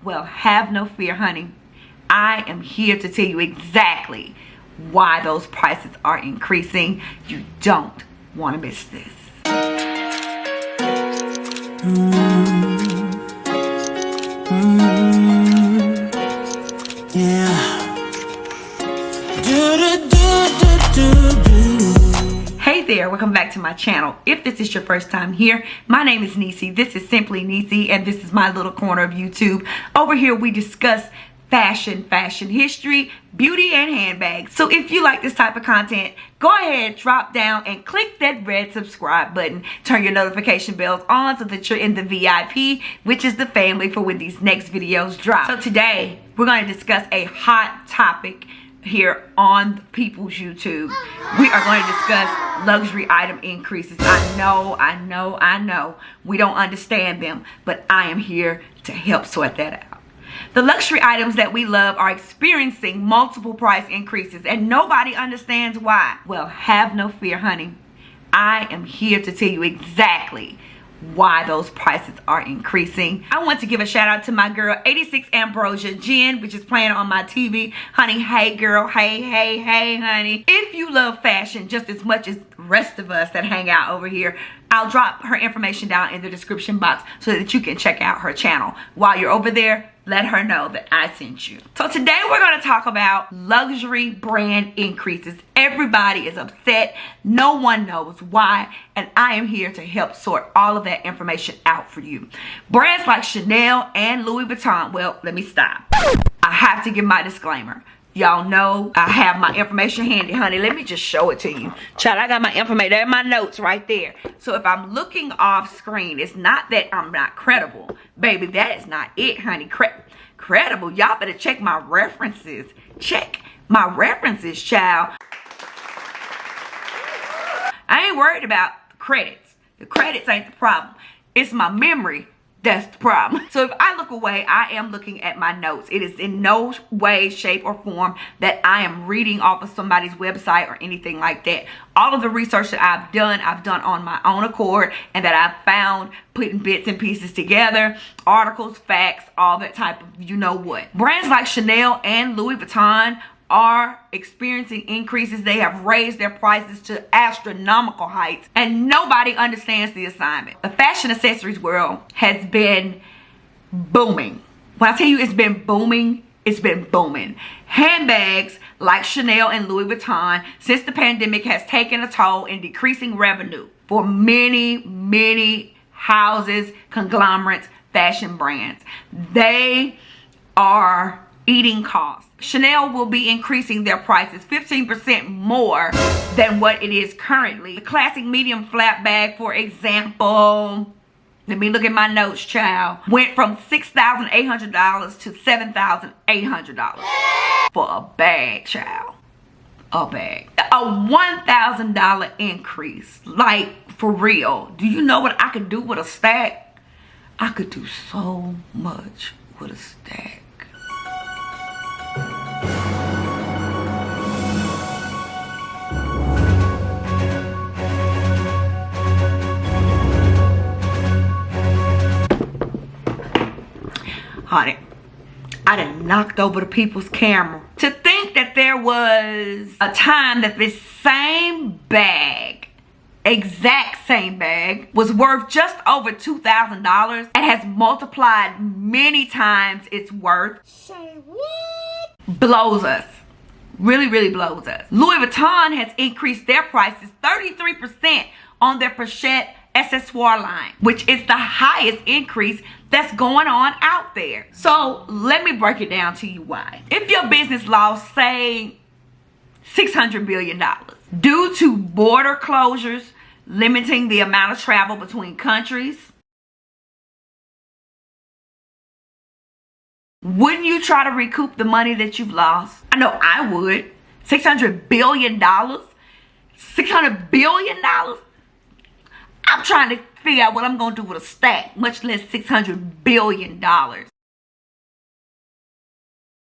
Well, have no fear, honey. I am here to tell you exactly why those prices are increasing. You don't want to miss this. Hey there, welcome back to my channel. If this is your first time here, my name is Nieccee. This is simply Nieccee, and this is my little corner of YouTube. Over here we discuss fashion history, beauty, and handbags. So if you like this type of content, go ahead, drop down and click that red subscribe button. Turn your notification bells on so that you're in the VIP, which is the family for when these next videos drop. So today we're going to discuss a hot topic here on People's YouTube. We are going to discuss luxury item increases. I know we don't understand them, but I am here to help sort that out. The luxury items that we love are experiencing multiple price increases, and nobody understands why. Well, have no fear, honey. I am here to tell you exactly why those prices are increasing. I want to give a shout out to my girl 86 Ambrosia Jen, which is playing on my TV. Honey, hey girl, hey honey. If you love fashion just as much as the rest of us that hang out over here, I'll drop her information down in the description box so that you can check out her channel. While you're over there, let her know that I sent you. So today we're going to talk about luxury brand increases. Everybody is upset. No one knows why. And I am here to help sort all of that information out for you. Brands like Chanel and Louis Vuitton. Well, let me stop. I have to give my disclaimer. Y'all know I have my information handy, honey. Let me just show it to you. Child, I got my information. There are my notes right there. So if I'm looking off screen, it's not that I'm not credible. Baby, that is not it, honey. Credible. Y'all better check my references. Check my references, child. I ain't worried about the credits. The credits ain't the problem. It's my memory that's the problem. So if I look away, I am looking at my notes. It is in no way, shape, or form that I am reading off of somebody's website or anything like that. All of the research that I've done on my own accord, and that I've found putting bits and pieces together, articles, facts, all that type of you know what. Brands like Chanel and Louis Vuitton are experiencing increases. They have raised their prices to astronomical heights, and nobody understands the assignment. The fashion accessories world has been booming. When I tell you it's been booming, it's been booming. Handbags like Chanel and Louis Vuitton, since the pandemic, has taken a toll in decreasing revenue for many houses, conglomerates, fashion brands. They are eating costs. Chanel will be increasing their prices 15% more than what it is currently. The classic medium flat bag, for example, let me look at my notes, child, went from $6,800 to $7,800 for a bag, child. A bag. A $1,000 increase. Like, for real. Do you know what I could do with a stack? I could do so much with a stack. Honey, I done knocked over the people's camera. To think that there was a time that this same bag, exact same bag, was worth just over $2,000 and has multiplied many times its worth. Say what? Blows us. Really blows us. Louis Vuitton has increased their prices 33% on their Pochette accessoire line, which is the highest increase that's going on out there. So let me break it down to you why. If your business lost, say, $600 billion due to border closures, limiting the amount of travel between countries, wouldn't you try to recoup the money that you've lost? I know I would. $600 billion? $600 billion? I'm trying to figure out what I'm going to do with a stack, much less $600 billion.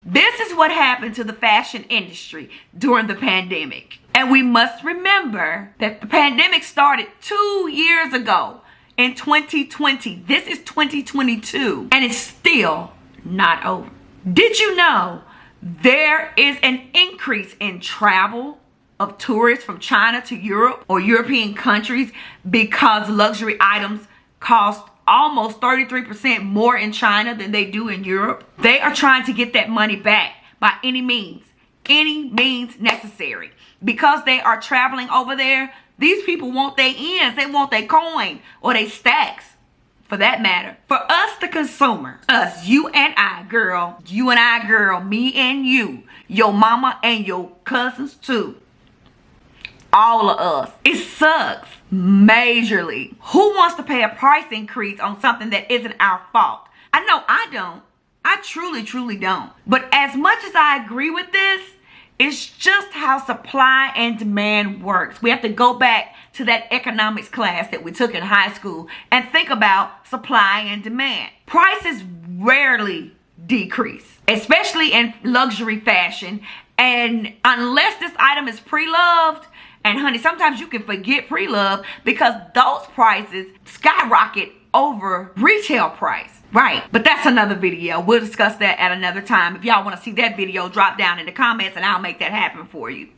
This is what happened to the fashion industry during the pandemic. And we must remember that the pandemic started 2 years ago in 2020. This is 2022. And it's still not over. Did you know there is an increase in travel of tourists from China to Europe or European countries because luxury items cost almost 33% more in China than they do in Europe? They are trying to get that money back by any means necessary. Because they are traveling over there, these people want their ends, they want their coin or their stacks, for that matter. For us, the consumer, us, you and I, girl, me and you, your mama and your cousins too, all of us, it sucks majorly. Who wants to pay a price increase on something that isn't our fault? I know I don't. I truly don't. But as much as I agree with this, it's just how supply and demand works. We have to go back to that economics class that we took in high school and think about supply and demand. Prices rarely decrease, especially in luxury fashion. And unless this item is pre-loved, and honey, sometimes you can forget pre-love because those prices skyrocket over retail price. Right, but that's another video. We'll discuss that at another time. If y'all want to see that video, drop down in the comments and I'll make that happen for you.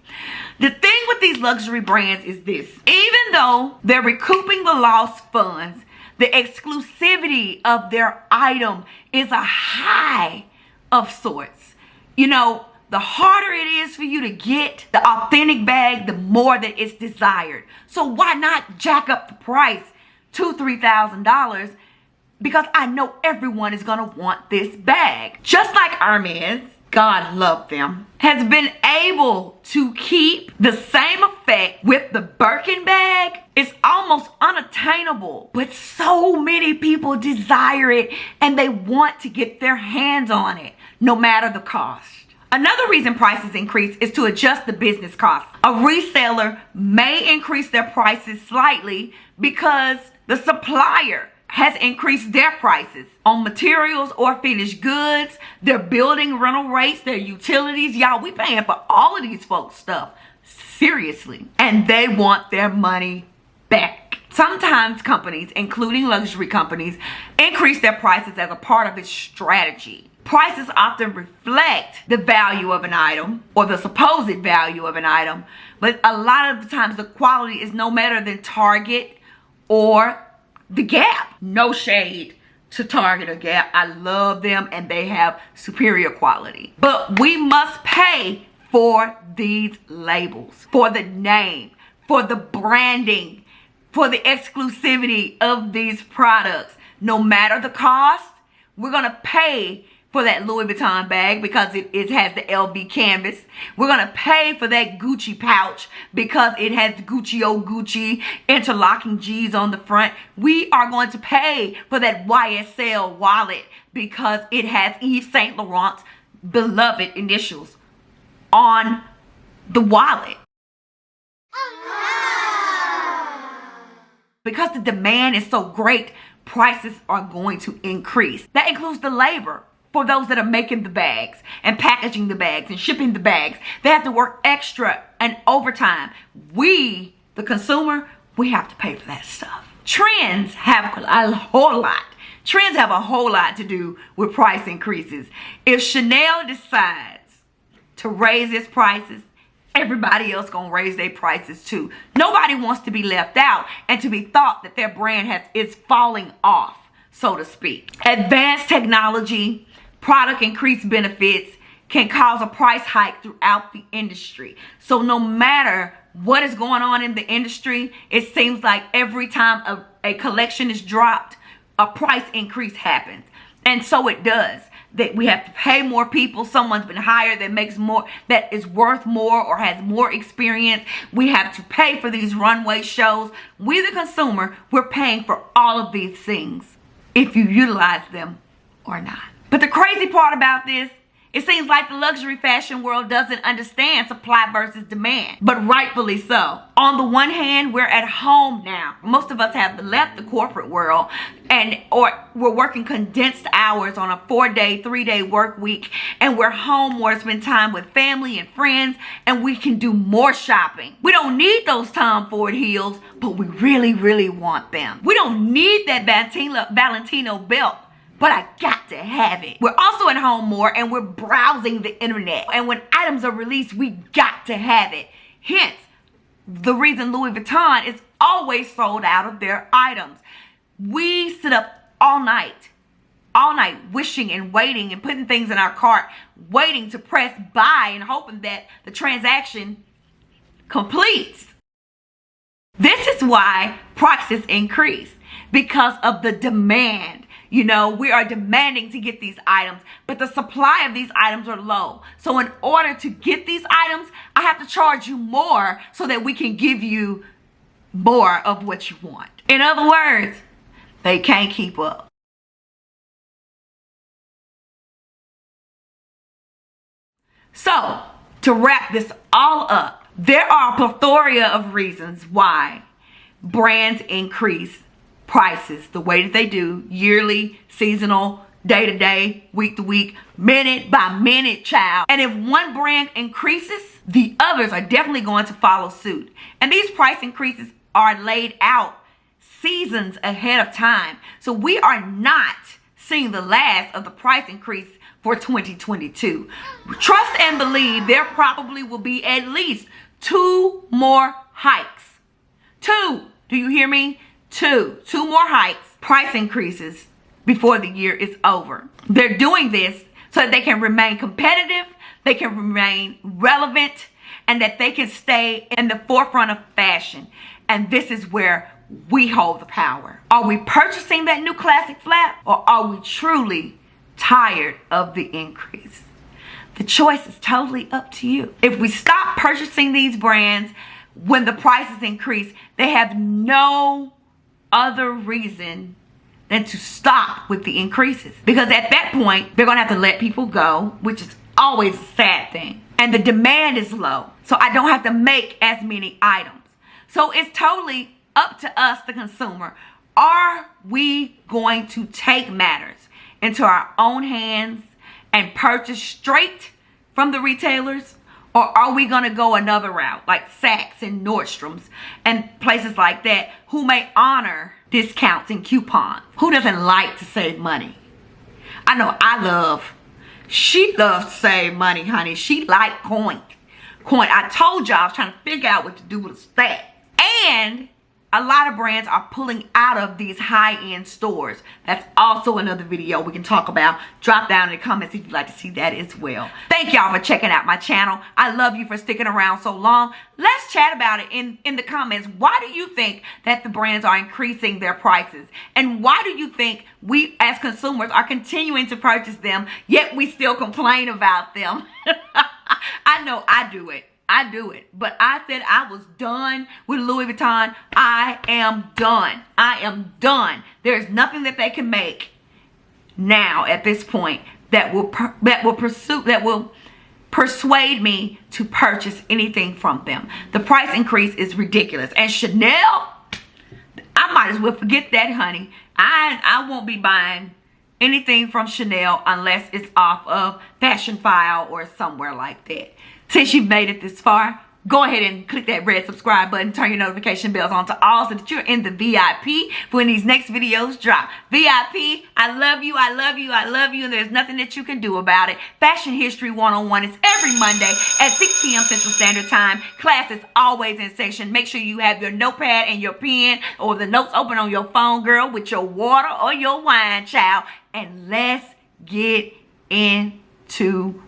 The thing with these luxury brands is this. Even though they're recouping the lost funds, the exclusivity of their item is a high of sorts. You know, the harder it is for you to get the authentic bag, the more that it's desired. So why not jack up the price $2,000, $3,000? Because I know everyone is going to want this bag. Just like Hermes, God love them, has been able to keep the same effect with the Birkin bag. It's almost unattainable, but so many people desire it and they want to get their hands on it, no matter the cost. Another reason prices increase is to adjust the business costs. A reseller may increase their prices slightly because the supplier has increased their prices on materials or finished goods, their building rental rates, their utilities. Y'all, we paying for all of these folks' stuff. Seriously. And they want their money back. Sometimes companies, including luxury companies, increase their prices as a part of its strategy. Prices often reflect the value of an item or the supposed value of an item, but a lot of the times the quality is no better than Target or the Gap. No shade to Target or Gap. I love them and they have superior quality. But we must pay for these labels, for the name, for the branding, for the exclusivity of these products. No matter the cost, we're going to pay for that Louis Vuitton bag because it has the LV canvas. We're going to pay for that Gucci pouch because it has the Gucci oh Gucci interlocking G's on the front. We are going to pay for that YSL wallet because it has Yves Saint Laurent's beloved initials on the wallet. Because the demand is so great, prices are going to increase. That includes the labor. For those that are making the bags and packaging the bags and shipping the bags, they have to work extra and overtime. We, the consumer, we have to pay for that stuff. Trends have a whole lot. Trends have a whole lot to do with price increases. If Chanel decides to raise its prices, everybody else gonna raise their prices too. Nobody wants to be left out and to be thought that their brand is falling off, so to speak. Advanced technology, product increased benefits can cause a price hike throughout the industry. So no matter what is going on in the industry, it seems like every time a collection is dropped, a price increase happens. And so it does. That we have to pay more people. Someone's been hired that makes more, that is worth more or has more experience. We have to pay for these runway shows. We, the consumer, we're paying for all of these things if you utilize them or not. But the crazy part about this, it seems like the luxury fashion world doesn't understand supply versus demand, but rightfully so. On the one hand, we're at home now. Most of us have left the corporate world or we're working condensed hours on a 4-day, 3-day work week, and we're home more to spend time with family and friends, and we can do more shopping. We don't need those Tom Ford heels, but we really want them. We don't need that Valentino belt, but I got to have it. We're also at home more and we're browsing the internet. And when items are released, we got to have it. Hence, the reason Louis Vuitton is always sold out of their items. We sit up all night wishing and waiting and putting things in our cart, waiting to press buy and hoping that the transaction completes. This is why prices increase, because of the demand. You know, we are demanding to get these items, but the supply of these items are low. So in order to get these items, I have to charge you more so that we can give you more of what you want. In other words, they can't keep up. So, to wrap this all up, there are a plethora of reasons why brands increase prices the way that they do, yearly, seasonal, day to day, week to week, minute by minute, child. And if one brand increases, the others are definitely going to follow suit. And these price increases are laid out seasons ahead of time. So we are not seeing the last of the price increase for 2022. Trust and believe there probably will be at least 2 more hikes. 2. Do you hear me? 2 more hikes, price increases before the year is over. They're doing this so that they can remain competitive, they can remain relevant, and that they can stay in the forefront of fashion. And this is where we hold the power. Are we purchasing that new classic flap, or are we truly tired of the increase? The choice is totally up to you. If we stop purchasing these brands when the prices increase, they have no other reason than to stop with the increases. Because at that point, they're gonna have to let people go, which is always a sad thing. And the demand is low, so I don't have to make as many items. So it's totally up to us, the consumer. Are we going to take matters into our own hands and purchase straight from the retailers? Or are we going to go another route like Saks and Nordstrom's and places like that who may honor discounts and coupons? Who doesn't like to save money? I know she loves to save money, honey. She like coin. I told y'all I was trying to figure out what to do with a stack. And a lot of brands are pulling out of these high-end stores. That's also another video we can talk about. Drop down in the comments if you'd like to see that as well. Thank y'all for checking out my channel. I love you for sticking around so long. Let's chat about it in the comments. Why do you think that the brands are increasing their prices? And why do you think we as consumers are continuing to purchase them, yet we still complain about them? I know I do it. But I said I was done with Louis Vuitton. I am done. There's nothing that they can make now at this point that will persuade me to purchase anything from them. The price increase is ridiculous. And Chanel, I might as well forget that, honey. I won't be buying anything from Chanel unless it's off of Fashion File or somewhere like that. Since you've made it this far, go ahead and click that red subscribe button, turn your notification bells on to all so that you're in the VIP for when these next videos drop. VIP, I love you, and there's nothing that you can do about it. Fashion History 101 is every Monday at 6 p.m. Central Standard Time. Class is always in session. Make sure you have your notepad and your pen or the notes open on your phone, girl, with your water or your wine, child. And let's get into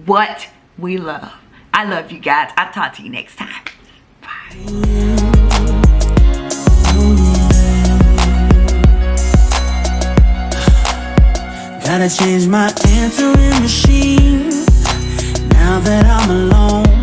what we love. I love you guys. I'll talk to you next time. Bye. Gotta change my answering machine now that I'm alone.